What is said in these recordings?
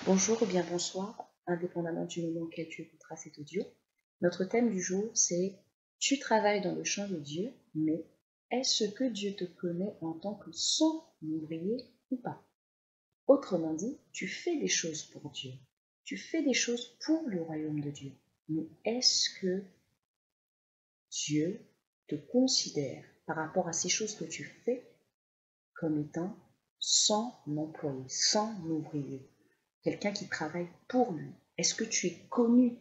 Bonjour ou bien bonsoir, indépendamment du moment auquel tu écouteras cet audio. Notre thème du jour, c'est « Tu travailles dans le champ de Dieu, mais est-ce que Dieu te connaît en tant que son ouvrier ou pas ?» Autrement dit, tu fais des choses pour Dieu, tu fais des choses pour le royaume de Dieu, mais est-ce que Dieu te considère par rapport à ces choses que tu fais comme étant son employé, son ouvrier, quelqu'un qui travaille pour lui? Est-ce que tu es connu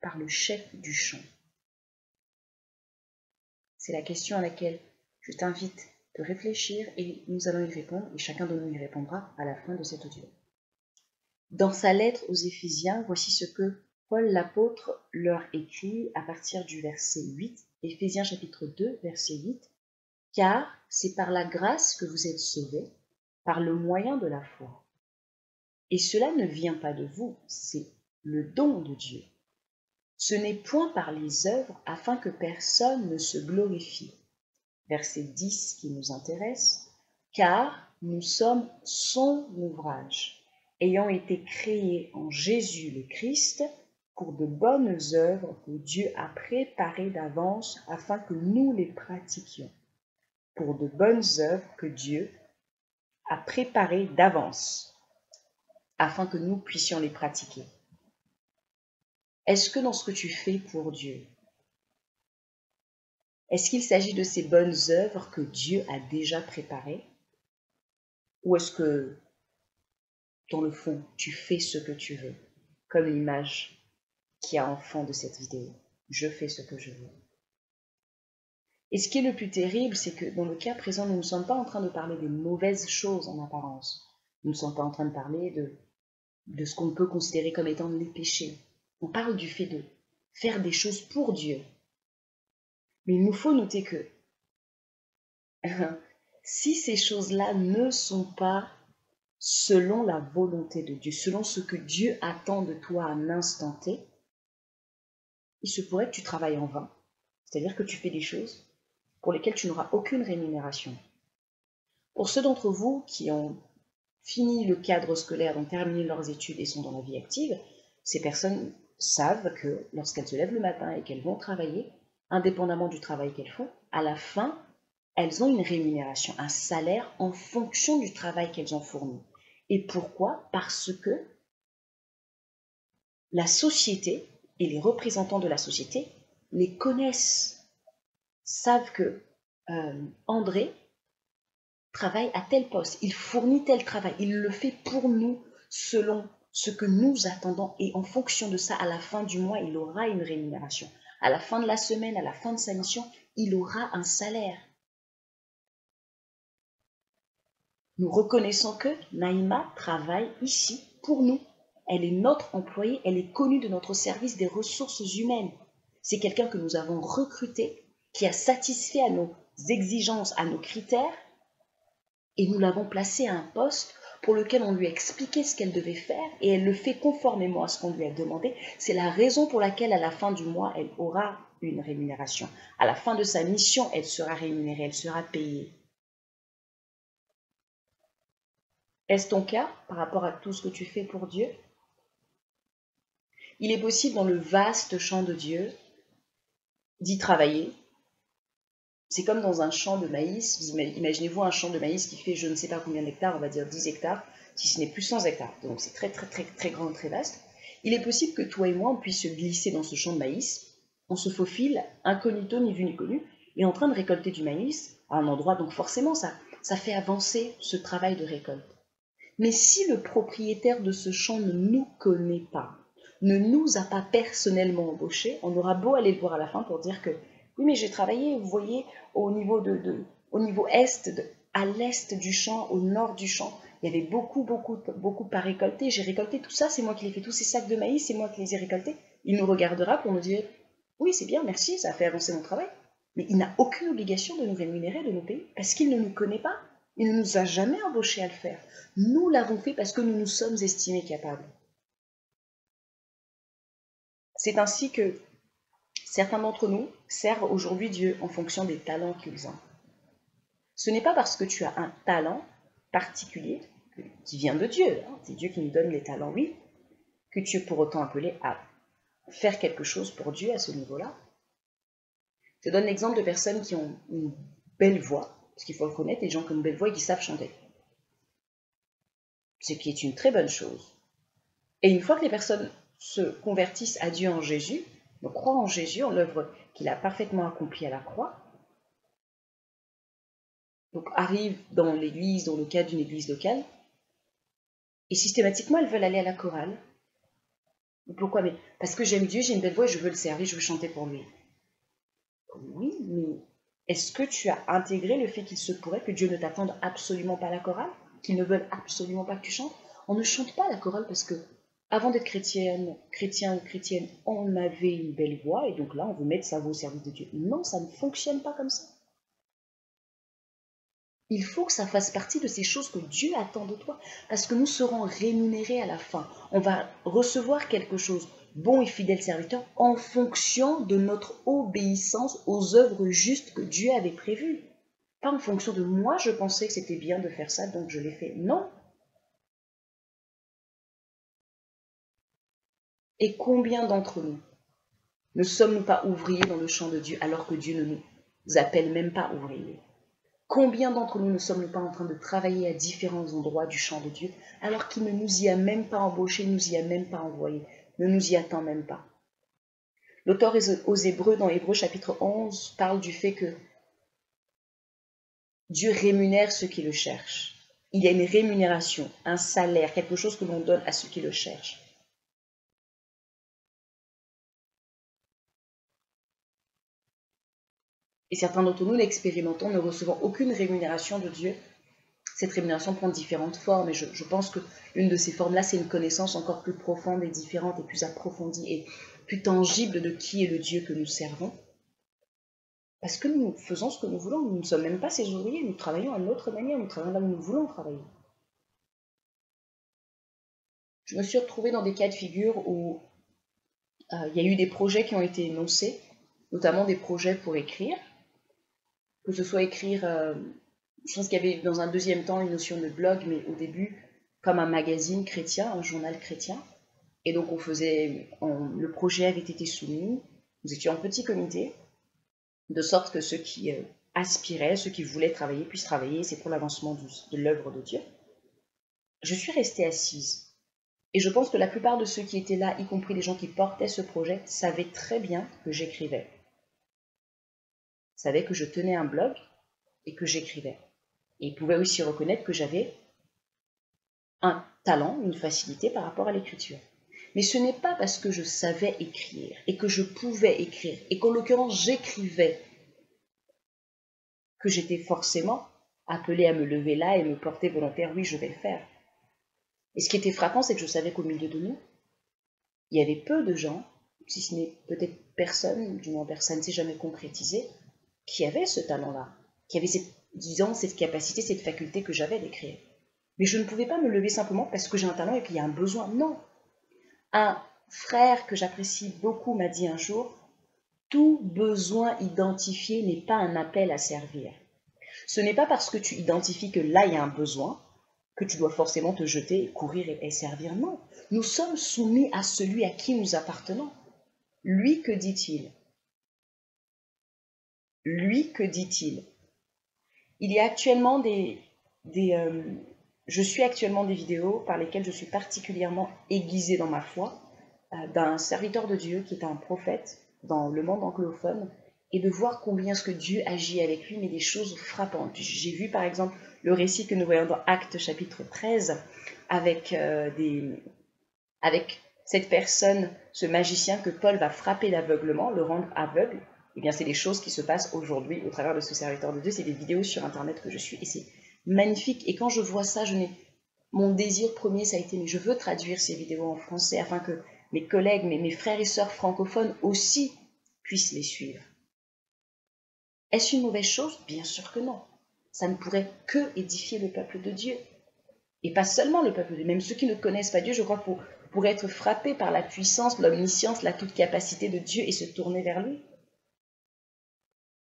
par le chef du champ? C'est la question à laquelle je t'invite de réfléchir et nous allons y répondre et chacun de nous y répondra à la fin de cet audio. Dans sa lettre aux Éphésiens, voici ce que Paul l'apôtre leur écrit à partir du verset 8, Éphésiens chapitre 2, verset 8. « Car c'est par la grâce que vous êtes sauvés, par le moyen de la foi. Et cela ne vient pas de vous, c'est le don de Dieu. Ce n'est point par les œuvres afin que personne ne se glorifie. » Verset 10 qui nous intéresse. « Car nous sommes son ouvrage, ayant été créés en Jésus le Christ pour de bonnes œuvres que Dieu a préparées d'avance afin que nous les pratiquions. » Pour de bonnes œuvres que Dieu a préparées d'avance afin que nous puissions les pratiquer. Est-ce que dans ce que tu fais pour Dieu, est-ce qu'il s'agit de ces bonnes œuvres que Dieu a déjà préparées? Ou est-ce que, dans le fond, tu fais ce que tu veux, comme l'image qu'il y a en fond de cette vidéo? Je fais ce que je veux. Et ce qui est le plus terrible, c'est que dans le cas présent, nous ne sommes pas en train de parler des mauvaises choses en apparence. Nous ne sommes pas en train de parler de ce qu'on peut considérer comme étant les péchés. On parle du fait de faire des choses pour Dieu. Mais il nous faut noter que si ces choses-là ne sont pas selon la volonté de Dieu, selon ce que Dieu attend de toi à un instant T, il se pourrait que tu travailles en vain. C'est-à-dire que tu fais des choses pour lesquelles tu n'auras aucune rémunération. Pour ceux d'entre vous qui ont fini le cadre scolaire, ont terminé leurs études et sont dans la vie active, ces personnes savent que lorsqu'elles se lèvent le matin et qu'elles vont travailler, indépendamment du travail qu'elles font, à la fin, elles ont une rémunération, un salaire en fonction du travail qu'elles ont fourni. Et pourquoi? Parce que la société et les représentants de la société les connaissent, savent que André travaille à tel poste, il fournit tel travail, il le fait pour nous selon ce que nous attendons et en fonction de ça, à la fin du mois, il aura une rémunération. À la fin de la semaine, à la fin de sa mission, il aura un salaire. Nous reconnaissons que Naïma travaille ici pour nous. Elle est notre employée, elle est connue de notre service des ressources humaines. C'est quelqu'un que nous avons recruté, qui a satisfait à nos exigences, à nos critères, et nous l'avons placée à un poste pour lequel on lui a expliqué ce qu'elle devait faire, et elle le fait conformément à ce qu'on lui a demandé. C'est la raison pour laquelle, à la fin du mois, elle aura une rémunération. À la fin de sa mission, elle sera rémunérée, elle sera payée. Est-ce ton cas par rapport à tout ce que tu fais pour Dieu? Il est possible dans le vaste champ de Dieu d'y travailler. C'est comme dans un champ de maïs. Imaginez-vous un champ de maïs qui fait je ne sais pas combien d'hectares, on va dire 10 hectares, si ce n'est plus 100 hectares. Donc c'est très très très très grand, très vaste. Il est possible que toi et moi, on puisse se glisser dans ce champ de maïs. On se faufile, incognito, ni vu ni connu, et en train de récolter du maïs à un endroit. Donc forcément, ça fait avancer ce travail de récolte. Mais si le propriétaire de ce champ ne nous connaît pas, ne nous a pas personnellement embauchés, on aura beau aller le voir à la fin pour dire que oui, mais j'ai travaillé, vous voyez, au niveau est, à l'est du champ, au nord du champ, il y avait beaucoup à récolter. J'ai récolté tout ça, c'est moi qui l'ai fait, tous ces sacs de maïs, c'est moi qui les ai récoltés. Il nous regardera pour nous dire oui, c'est bien, merci, ça a fait avancer mon travail. Mais il n'a aucune obligation de nous rémunérer, de nous payer, parce qu'il ne nous connaît pas. Il ne nous a jamais embauchés à le faire. Nous l'avons fait parce que nous nous sommes estimés capables. C'est ainsi que certains d'entre nous servent aujourd'hui Dieu en fonction des talents qu'ils ont. Ce n'est pas parce que tu as un talent particulier qui vient de Dieu. C'est Dieu qui nous donne les talents, oui. que tu es pour autant appelé à faire quelque chose pour Dieu à ce niveau-là. Je donne l'exemple de personnes qui ont une belle voix, parce qu'il faut reconnaître, des gens qui ont une belle voix et qui savent chanter. Ce qui est une très bonne chose. Et une fois que les personnes se convertissent à Dieu en Jésus, donc croient en Jésus, en l'œuvre qu'il a parfaitement accomplie à la croix, donc arrivent dans l'église, dans le cadre d'une église locale, et systématiquement elles veulent aller à la chorale. Pourquoi? Mais parce que j'aime Dieu, j'ai une belle voix et je veux le servir, je veux chanter pour lui. Oui, mais est-ce que tu as intégré le fait qu'il se pourrait que Dieu ne t'attende absolument pas à la chorale? Qu'il ne veuille absolument pas que tu chantes? On ne chante pas à la chorale parce que, avant d'être chrétien ou chrétienne, on avait une belle voix et donc là, on veut mettre sa voix au service de Dieu. Non, ça ne fonctionne pas comme ça. Il faut que ça fasse partie de ces choses que Dieu attend de toi, parce que nous serons rémunérés à la fin. On va recevoir quelque chose, bon et fidèle serviteur, en fonction de notre obéissance aux œuvres justes que Dieu avait prévues. Pas en fonction de moi, je pensais que c'était bien de faire ça, donc je l'ai fait. Non. Et combien d'entre nous ne sommes-nous pas ouvriers dans le champ de Dieu alors que Dieu ne nous appelle même pas ouvriers? Combien d'entre nous ne sommes-nous pas en train de travailler à différents endroits du champ de Dieu alors qu'il ne nous y a même pas embauchés, ne nous y a même pas envoyés, ne nous y attend même pas? L'auteur aux Hébreux, dans Hébreux chapitre 11, parle du fait que Dieu rémunère ceux qui le cherchent. Il y a une rémunération, un salaire, quelque chose que l'on donne à ceux qui le cherchent. Et certains d'entre nous l'expérimentons, ne recevant aucune rémunération de Dieu. Cette rémunération prend différentes formes, et je pense que l'une de ces formes-là, c'est une connaissance encore plus profonde et différente, et plus approfondie, et plus tangible de qui est le Dieu que nous servons. Parce que nous faisons ce que nous voulons, nous ne sommes même pas ses ouvriers, nous travaillons à notre manière, nous travaillons là où nous voulons travailler. Je me suis retrouvée dans des cas de figure où il y a eu des projets qui ont été énoncés, notamment des projets pour écrire, que ce soit écrire, je pense qu'il y avait dans un deuxième temps une notion de blog, mais au début, comme un magazine chrétien, un journal chrétien. Et donc le projet avait été soumis, nous étions en petit comité, de sorte que ceux qui aspiraient, ceux qui voulaient travailler, puissent travailler, c'est pour l'avancement de l'œuvre de Dieu. Je suis restée assise. Et je pense que la plupart de ceux qui étaient là, y compris les gens qui portaient ce projet, savaient très bien que j'écrivais. Savaient que je tenais un blog et que j'écrivais. Et ils pouvaient aussi reconnaître que j'avais un talent, une facilité par rapport à l'écriture. Mais ce n'est pas parce que je savais écrire et que je pouvais écrire et qu'en l'occurrence j'écrivais que j'étais forcément appelée à me lever là et me porter volontaire, oui, je vais le faire. Et ce qui était frappant, c'est que je savais qu'au milieu de nous, il y avait peu de gens, si ce n'est peut-être personne, du moins personne ne s'est jamais concrétisé, qui avait ce talent-là, qui avait cette capacité, cette faculté que j'avais d'écrire. Mais je ne pouvais pas me lever simplement parce que j'ai un talent et qu'il y a un besoin. Non. Un frère que j'apprécie beaucoup m'a dit un jour, tout besoin identifié n'est pas un appel à servir. Ce n'est pas parce que tu identifies que là il y a un besoin que tu dois forcément te jeter, courir et servir. Non. Nous sommes soumis à celui à qui nous appartenons. Lui, que dit-il? Lui, que dit-il? Il y a actuellement je suis actuellement des vidéos par lesquelles je suis particulièrement aiguisée dans ma foi, d'un serviteur de Dieu qui est un prophète dans le monde anglophone, et de voir combien ce que Dieu agit avec lui, mais des choses frappantes. J'ai vu par exemple le récit que nous voyons dans Actes chapitre 13, avec cette personne, ce magicien que Paul va frapper d'aveuglement, le rendre aveugle. Eh bien, c'est des choses qui se passent aujourd'hui au travers de ce serviteur de Dieu. C'est des vidéos sur Internet que je suis, et c'est magnifique. Et quand je vois ça, mon désir premier, ça a été, mais je veux traduire ces vidéos en français afin que mes collègues, mes frères et sœurs francophones aussi puissent les suivre. Est-ce une mauvaise chose? Bien sûr que non. Ça ne pourrait que édifier le peuple de Dieu. Et pas seulement le peuple de Dieu, même ceux qui ne connaissent pas Dieu, je crois, pourraient être frappés par la puissance, l'omniscience, la toute-capacité de Dieu et se tourner vers lui.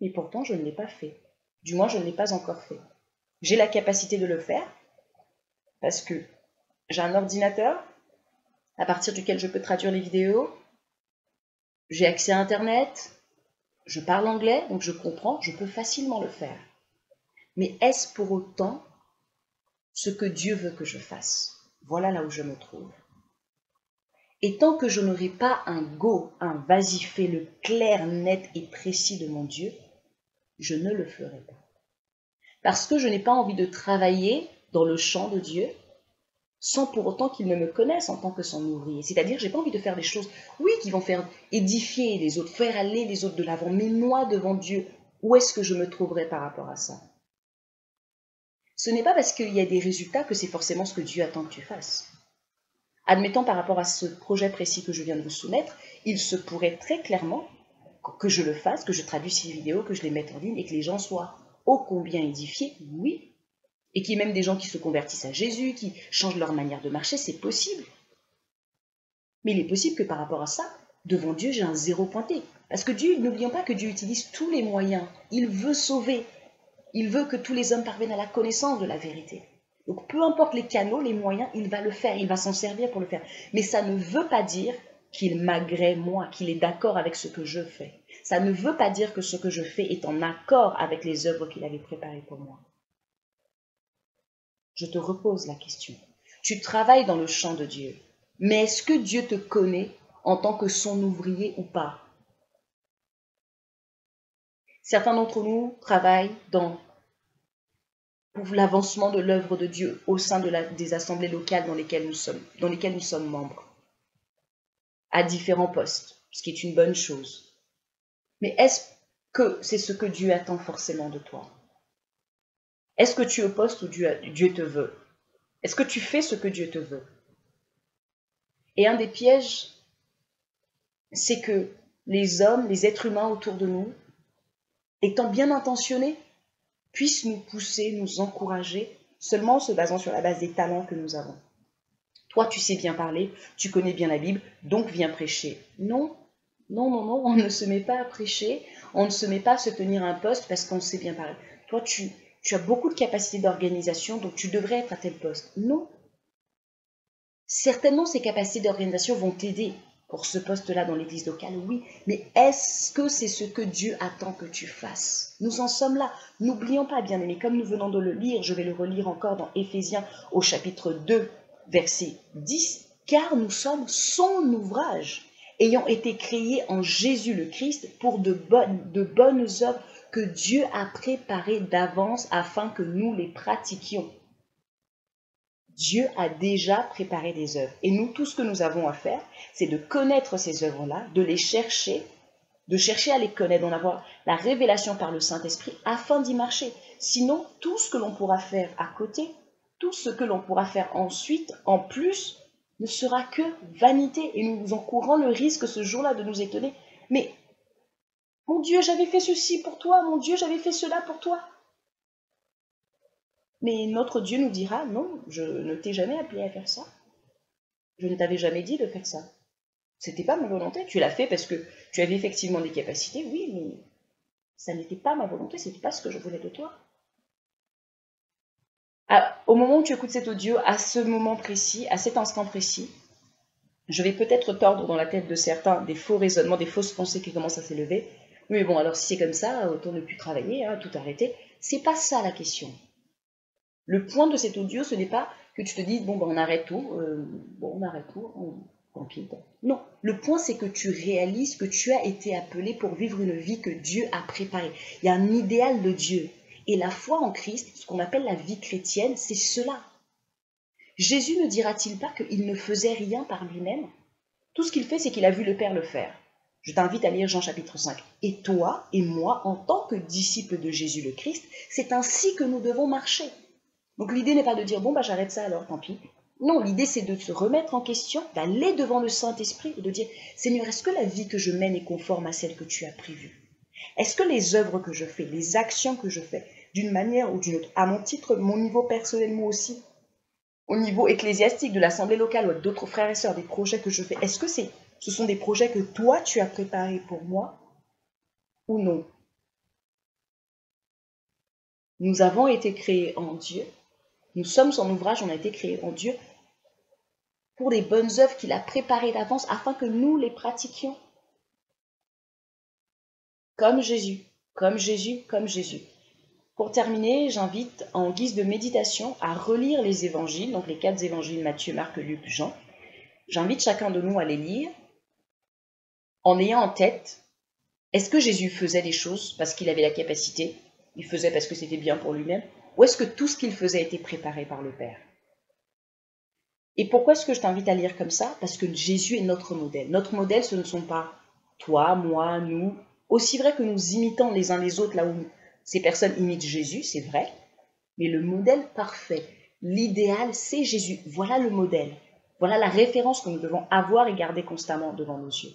Et pourtant, je ne l'ai pas fait. Du moins, je ne l'ai pas encore fait. J'ai la capacité de le faire, parce que j'ai un ordinateur, à partir duquel je peux traduire les vidéos. J'ai accès à Internet, je parle anglais, donc je comprends, je peux facilement le faire. Mais est-ce pour autant ce que Dieu veut que je fasse? Voilà là où je me trouve. Et tant que je n'aurai pas un go, un vas-y fais-le clair, net et précis de mon Dieu, je ne le ferai pas. Parce que je n'ai pas envie de travailler dans le champ de Dieu sans pour autant qu'il ne me connaisse en tant que son ouvrier. C'est-à-dire, j'ai pas envie de faire des choses, oui, qui vont faire édifier les autres, faire aller les autres de l'avant, mais moi, devant Dieu, où est-ce que je me trouverai par rapport à ça? Ce n'est pas parce qu'il y a des résultats que c'est forcément ce que Dieu attend que tu fasses. Admettons par rapport à ce projet précis que je viens de vous soumettre, il se pourrait très clairement que je le fasse, que je traduise ces vidéos, que je les mette en ligne et que les gens soient ô combien édifiés, oui. Et qu'il y ait même des gens qui se convertissent à Jésus, qui changent leur manière de marcher, c'est possible. Mais il est possible que par rapport à ça, devant Dieu, j'ai un zéro pointé. Parce que Dieu, n'oublions pas que Dieu utilise tous les moyens. Il veut sauver. Il veut que tous les hommes parviennent à la connaissance de la vérité. Donc peu importe les canaux, les moyens, il va le faire, il va s'en servir pour le faire. Mais ça ne veut pas dire qu'il m'agrée moi, qu'il est d'accord avec ce que je fais. Ça ne veut pas dire que ce que je fais est en accord avec les œuvres qu'il avait préparées pour moi. Je te repose la question. Tu travailles dans le champ de Dieu, mais est-ce que Dieu te connaît en tant que son ouvrier ou pas? Certains d'entre nous travaillent pour l'avancement de l'œuvre de Dieu au sein des assemblées locales dans lesquelles nous sommes membres, à différents postes, ce qui est une bonne chose. Mais est-ce que c'est ce que Dieu attend forcément de toi? Est-ce que tu es au poste où Dieu te veut? Est-ce que tu fais ce que Dieu te veut? Et un des pièges, c'est que les hommes, les êtres humains autour de nous, étant bien intentionnés, puissent nous pousser, nous encourager, seulement en se basant sur la base des talents que nous avons. Toi, tu sais bien parler, tu connais bien la Bible, donc viens prêcher. Non, non, non, non, on ne se met pas à prêcher, on ne se met pas à se tenir un poste parce qu'on sait bien parler. Toi, tu as beaucoup de capacités d'organisation, donc tu devrais être à tel poste. Non. Certainement, ces capacités d'organisation vont t'aider pour ce poste-là dans l'église locale, oui, mais est-ce que c'est ce que Dieu attend que tu fasses? Nous en sommes là. N'oublions pas, bien-aimés, comme nous venons de le lire, je vais le relire encore dans Éphésiens au chapitre 2, verset 10, car nous sommes son ouvrage, ayant été créés en Jésus le Christ pour de bonnes œuvres que Dieu a préparées d'avance afin que nous les pratiquions. Dieu a déjà préparé des œuvres. Et nous, tout ce que nous avons à faire, c'est de connaître ces œuvres-là, de les chercher, de chercher à les connaître, d'en avoir la révélation par le Saint-Esprit afin d'y marcher. Sinon, tout ce que l'on pourra faire à côté, tout ce que l'on pourra faire ensuite, en plus, ne sera que vanité. Et nous encourons le risque ce jour-là de nous étonner. Mais, mon Dieu, j'avais fait ceci pour toi, mon Dieu, j'avais fait cela pour toi. Mais notre Dieu nous dira, non, je ne t'ai jamais appelé à faire ça. Je ne t'avais jamais dit de faire ça. C'était pas ma volonté. Tu l'as fait parce que tu avais effectivement des capacités, oui, mais ça n'était pas ma volonté, c'était pas ce que je voulais de toi. Au moment où tu écoutes cet audio, à ce moment précis, à cet instant précis, je vais peut-être tordre dans la tête de certains des faux raisonnements, des fausses pensées qui commencent à s'élever. Oui, bon, alors si c'est comme ça, autant ne plus travailler, hein, tout arrêter. C'est pas ça la question. Le point de cet audio, ce n'est pas que tu te dises, bon, ben, on arrête tout, tant pis. Non, le point, c'est que tu réalises que tu as été appelé pour vivre une vie que Dieu a préparée. Il y a un idéal de Dieu. Et la foi en Christ, ce qu'on appelle la vie chrétienne, c'est cela. Jésus ne dira-t-il pas qu'il ne faisait rien par lui-même? Tout ce qu'il fait, c'est qu'il a vu le Père le faire. Je t'invite à lire Jean chapitre 5. Et toi et moi, en tant que disciples de Jésus le Christ, c'est ainsi que nous devons marcher. Donc l'idée n'est pas de dire, bon, bah j'arrête ça alors, tant pis. Non, l'idée c'est de se remettre en question, d'aller devant le Saint-Esprit et de dire, Seigneur, est-ce que la vie que je mène est conforme à celle que tu as prévue? Est-ce que les œuvres que je fais, les actions que je fais, d'une manière ou d'une autre, à mon titre, mon niveau personnel, moi aussi, au niveau ecclésiastique de l'assemblée locale ou d'autres frères et sœurs, des projets que je fais, est-ce que ce sont des projets que toi tu as préparés pour moi ou non? Nous avons été créés en Dieu, nous sommes son ouvrage, on a été créés en Dieu pour des bonnes œuvres qu'il a préparées d'avance afin que nous les pratiquions. Comme Jésus, comme Jésus, comme Jésus. Pour terminer, j'invite en guise de méditation à relire les évangiles, donc les 4 évangiles Matthieu, Marc, Luc, Jean. J'invite chacun de nous à les lire en ayant en tête, est-ce que Jésus faisait des choses parce qu'il avait la capacité, il faisait parce que c'était bien pour lui-même, ou est-ce que tout ce qu'il faisait était préparé par le Père? Et pourquoi est-ce que je t'invite à lire comme ça? Parce que Jésus est notre modèle. Notre modèle, ce ne sont pas toi, moi, nous. Aussi vrai que nous imitons les uns les autres là où ces personnes imitent Jésus, c'est vrai, mais le modèle parfait, l'idéal, c'est Jésus. Voilà le modèle. Voilà la référence que nous devons avoir et garder constamment devant nos yeux.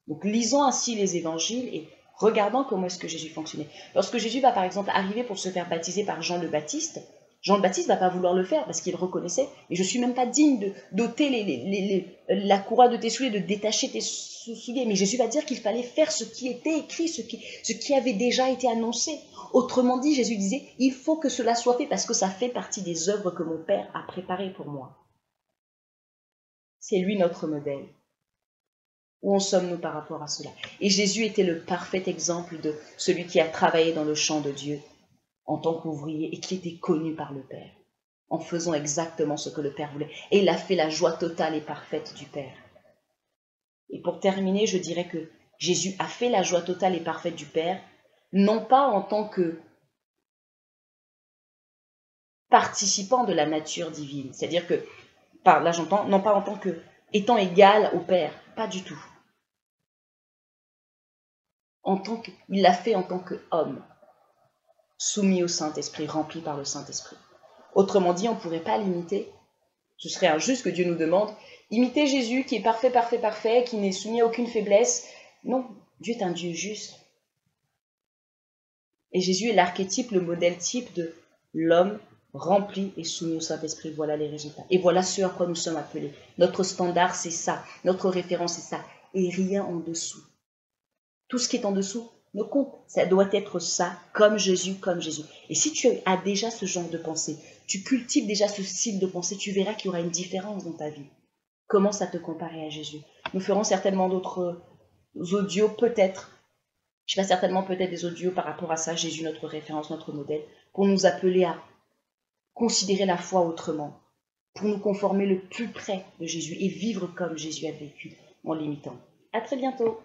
Donc lisons ainsi les évangiles et regardons comment est-ce que Jésus fonctionnait. Lorsque Jésus va par exemple arriver pour se faire baptiser par Jean le Baptiste ne va pas vouloir le faire parce qu'il reconnaissait, mais je ne suis même pas digne d'ôter la courroie de tes souliers, de détacher tes souliers. Mais Jésus va dire qu'il fallait faire ce qui était écrit, ce qui avait déjà été annoncé. Autrement dit, Jésus disait, il faut que cela soit fait parce que ça fait partie des œuvres que mon Père a préparées pour moi. C'est lui notre modèle. Où en sommes-nous par rapport à cela? Et Jésus était le parfait exemple de celui qui a travaillé dans le champ de Dieu en tant qu'ouvrier et qui était connu par le Père, en faisant exactement ce que le Père voulait. Et il a fait la joie totale et parfaite du Père. Et pour terminer, je dirais que Jésus a fait la joie totale et parfaite du Père, non pas en tant que participant de la nature divine, c'est-à-dire que, par là j'entends, non pas en tant que étant égal au Père, pas du tout. Il l'a fait en tant qu'homme, soumis au Saint-Esprit, rempli par le Saint-Esprit. Autrement dit, on ne pourrait pas l'imiter. Ce serait injuste que Dieu nous demande, imitez Jésus qui est parfait, parfait, parfait, qui n'est soumis à aucune faiblesse. Non, Dieu est un Dieu juste. Et Jésus est l'archétype, le modèle type de l'homme rempli et soumis au Saint-Esprit. Voilà les résultats. Et voilà ce à quoi nous sommes appelés. Notre standard, c'est ça. Notre référence, c'est ça. Et rien en dessous. Tout ce qui est en dessous ne compte. Ça doit être ça, comme Jésus, comme Jésus. Et si tu as déjà ce genre de pensée, tu cultives déjà ce style de pensée, tu verras qu'il y aura une différence dans ta vie. Commence à te comparer à Jésus. Nous ferons certainement d'autres audios, peut-être. Je ferai certainement peut-être des audios par rapport à ça, Jésus, notre référence, notre modèle, pour nous appeler à considérer la foi autrement, pour nous conformer le plus près de Jésus et vivre comme Jésus a vécu en l'imitant. À très bientôt.